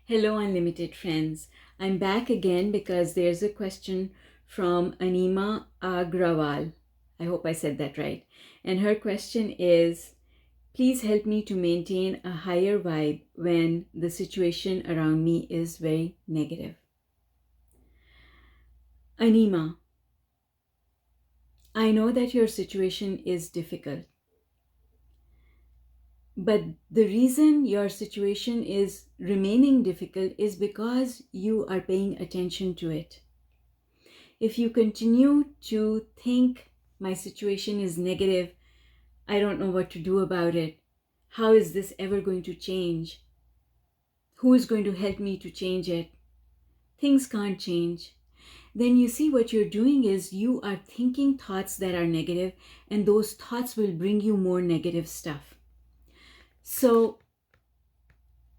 Hello, Unlimited friends. I'm back again because there's a question from Anima Agrawal. I hope I said that right. And her question is, please help me to maintain a higher vibe when the situation around me is very negative. Anima, I know that your situation is difficult. But the reason your situation is remaining difficult is because you are paying attention to it. If you continue to think my situation is negative, I don't know what to do about it, how is this ever going to change? Who is going to help me to change it? Things can't change. Then you see what you're doing is you are thinking thoughts that are negative, and those thoughts will bring you more negative stuff. So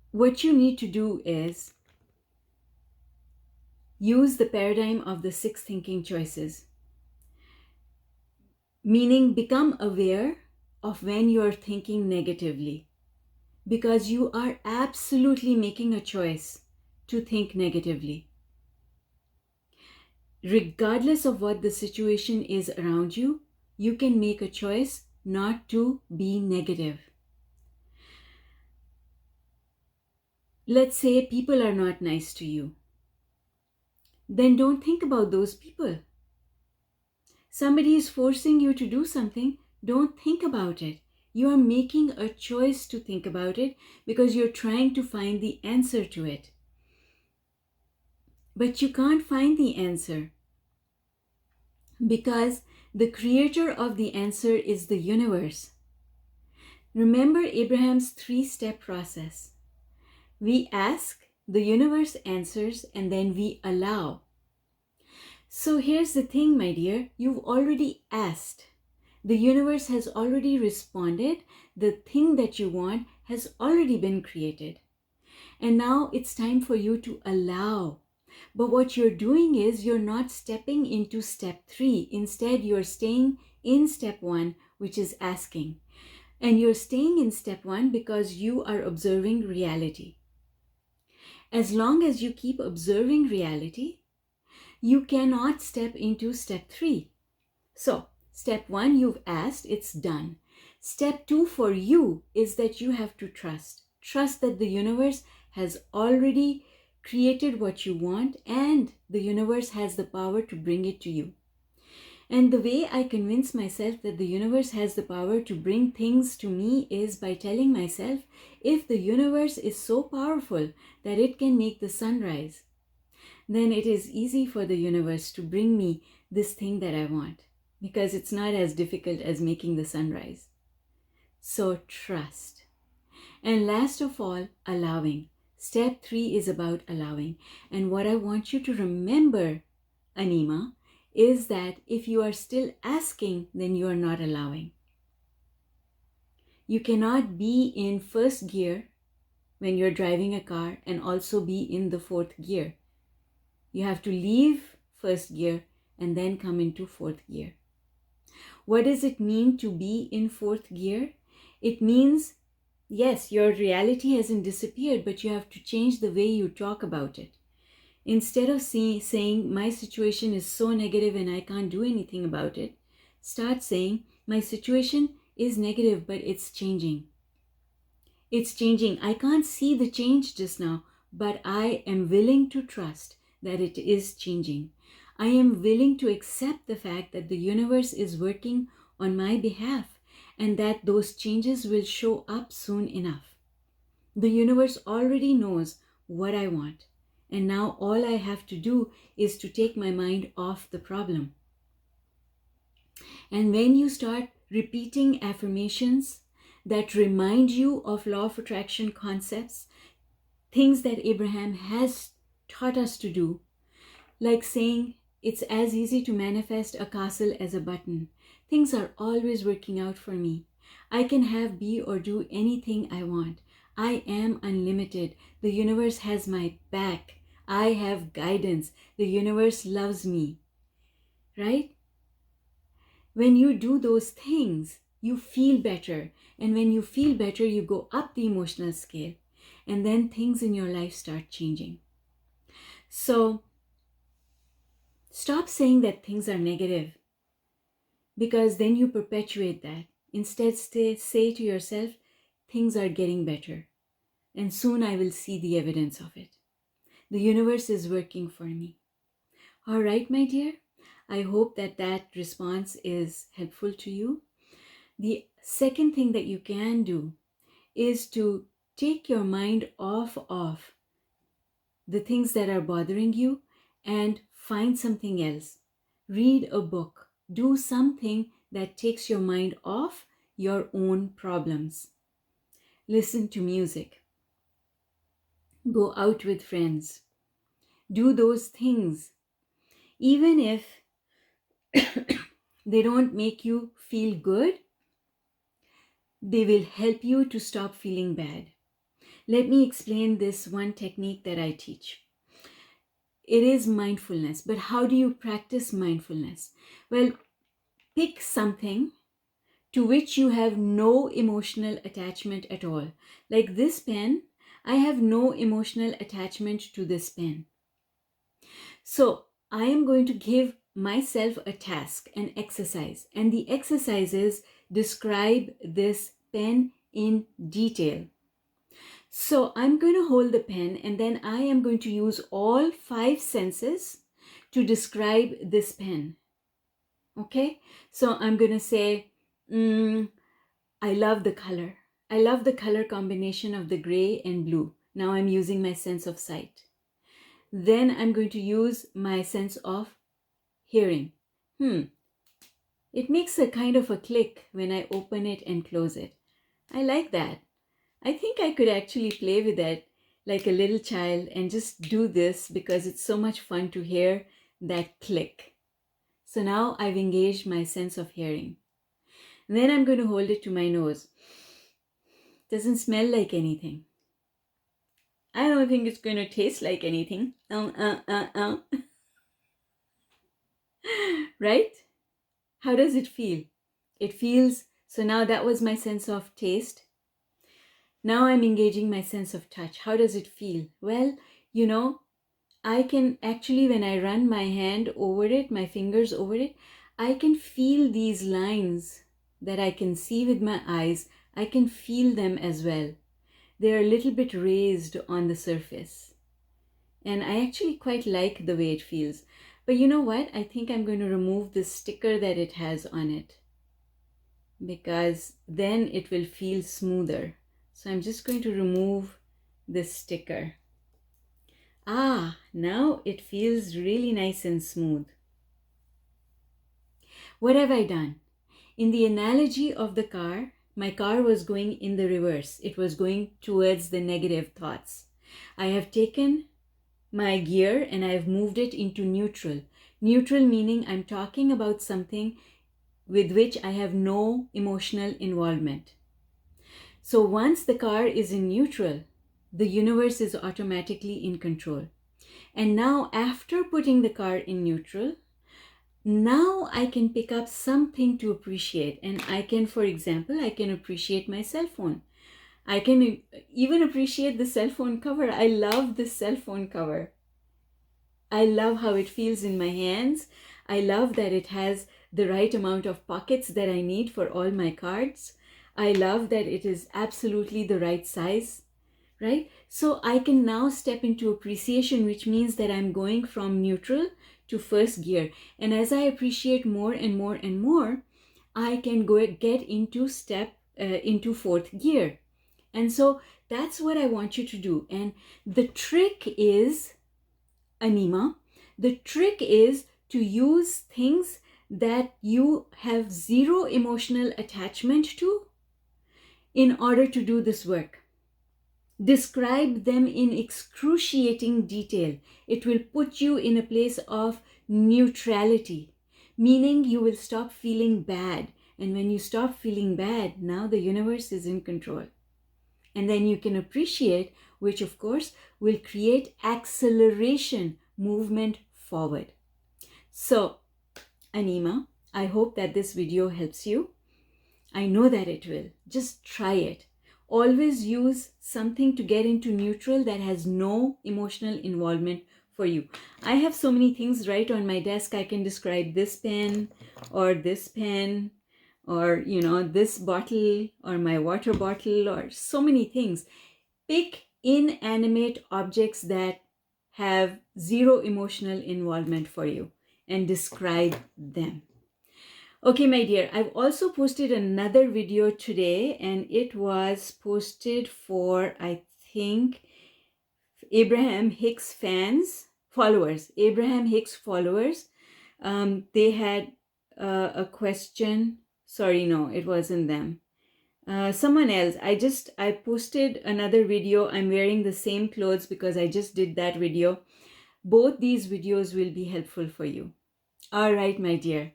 what you need to do is use the paradigm of the 6 thinking choices, meaning become aware of when you're thinking negatively, because you are absolutely making a choice to think negatively. Regardless of what the situation is around you, you can make a choice not to be negative. Let's say people are not nice to you. Then don't think about those people. Somebody is forcing you to do something, don't think about it. You are making a choice to think about it because you're trying to find the answer to it. But you can't find the answer because the creator of the answer is the universe. Remember Abraham's 3-step process. We ask, the universe answers, and then we allow. So here's the thing, my dear, you've already asked. The universe has already responded. The thing that you want has already been created. And now it's time for you to allow. But what you're doing is you're not stepping into step 3. Instead, you're staying in step 1, which is asking. And you're staying in step 1 because you are observing reality. As long as you keep observing reality, you cannot step into step 3. So, step 1, you've asked, it's done. Step 2 for you is that you have to trust. Trust that the universe has already created what you want and the universe has the power to bring it to you. And the way I convince myself that the universe has the power to bring things to me is by telling myself, if the universe is so powerful that it can make the sun rise, then it is easy for the universe to bring me this thing that I want, because it's not as difficult as making the sun rise. So trust. And last of all, allowing. Step 3 is about allowing. And what I want you to remember, Anima, is that if you are still asking, then you are not allowing. You cannot be in first gear when you're driving a car and also be in the 4th gear. You have to leave first gear and then come into 4th gear. What does it mean to be in 4th gear? It means, yes, your reality hasn't disappeared, but you have to change the way you talk about it. Instead of saying, my situation is so negative and I can't do anything about it, start saying, my situation is negative, but it's changing. It's changing. I can't see the change just now, but I am willing to trust that it is changing. I am willing to accept the fact that the universe is working on my behalf and that those changes will show up soon enough. The universe already knows what I want. And now all I have to do is to take my mind off the problem. And when you start repeating affirmations that remind you of law of attraction concepts, things that Abraham has taught us to do, like saying, it's as easy to manifest a castle as a button. Things are always working out for me. I can have, be, or do anything I want. I am unlimited. The universe has my back. I have guidance. The universe loves me. Right? When you do those things, you feel better. And when you feel better, you go up the emotional scale. and then things in your life start changing. So stop saying that things are negative, because then you perpetuate that. Instead, say to yourself, things are getting better, and soon I will see the evidence of it. The universe is working for me. All right, my dear. I hope that response is helpful to you. The second thing that you can do is to take your mind off of the things that are bothering you and find something else. Read a book. Do something that takes your mind off your own problems. Listen to music. Go out with friends. Do those things. Even if they don't make you feel good, they will help you to stop feeling bad. Let me explain this one technique that I teach. It is mindfulness, but how do you practice mindfulness? Well, pick something to which you have no emotional attachment at all. Like this pen, I have no emotional attachment to this pen. So I am going to give myself a task, an exercise, and the exercise is describe this pen in detail. So I'm going to hold the pen, and then I am going to use all 5 senses to describe this pen. Okay? So I'm going to say, I love the color. I love the color combination of the gray and blue. Now I'm using my sense of sight. Then I'm going to use my sense of hearing. It makes a kind of a click when I open it and close it. I like that. I think I could actually play with that like a little child and just do this because it's so much fun to hear that click. So now I've engaged my sense of hearing. And then I'm going to hold it to my nose. Doesn't smell like anything. I don't think it's going to taste like anything. Right? How does it feel? It feels, so now that was my sense of taste. Now I'm engaging my sense of touch. How does it feel? Well, I can actually, when I run my hand over it, my fingers over it, I can feel these lines that I can see with my eyes. I can feel them as well. They're a little bit raised on the surface. And I actually quite like the way it feels. But you know what? I think I'm going to remove the sticker that it has on it, because then it will feel smoother. So I'm just going to remove this sticker. Now it feels really nice and smooth. What have I done? In the analogy of the car, my car was going in the reverse. It was going towards the negative thoughts. I have taken my gear and I have moved it into neutral. Neutral meaning I'm talking about something with which I have no emotional involvement. So once the car is in neutral, the universe is automatically in control. And now after putting the car in neutral, now I can pick up something to appreciate. And I can, for example, I can appreciate my cell phone. I can even appreciate the cell phone cover. I love this cell phone cover. I love how it feels in my hands. I love that it has the right amount of pockets that I need for all my cards. I love that it is absolutely the right size, right? So I can now step into appreciation, which means that I'm going from neutral to first gear. And as I appreciate more and more and more, I can get into fourth gear. And so that's what I want you to do. And the trick is, Anima, the trick is to use things that you have zero emotional attachment to in order to do this work. Describe them in excruciating detail. It will put you in a place of neutrality, meaning you will stop feeling bad. And when you stop feeling bad, now the universe is in control. And then you can appreciate, which of course will create acceleration, movement forward. So, Anima, I hope that this video helps you. I know that it will. Just try it. always use something to get into neutral that has no emotional involvement for you. I have so many things right on my desk. I can describe this pen or this pen or, this bottle or my water bottle or so many things. Pick inanimate objects that have zero emotional involvement for you and describe them. Okay, my dear, I've also posted another video today, and it was posted for, I think, Abraham Hicks followers. They had a question. Sorry, no, it wasn't them. Someone else. I posted another video. I'm wearing the same clothes because I just did that video. Both these videos will be helpful for you. All right, my dear.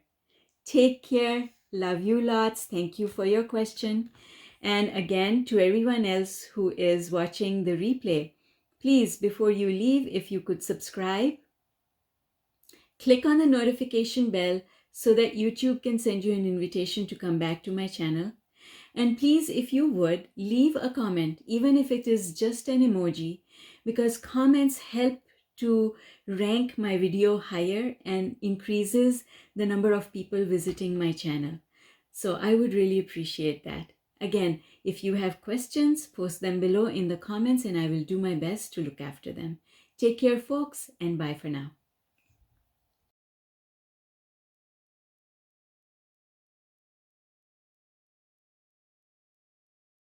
Take care. Love you lots. Thank you for your question. And again, to everyone else who is watching the replay, please, before you leave, if you could subscribe, click on the notification bell so that YouTube can send you an invitation to come back to my channel. And please, if you would, leave a comment, even if it is just an emoji, because comments help to rank my video higher and increases the number of people visiting my channel. So I would really appreciate that. Again, if you have questions, post them below in the comments and I will do my best to look after them. Take care, folks, and bye for now.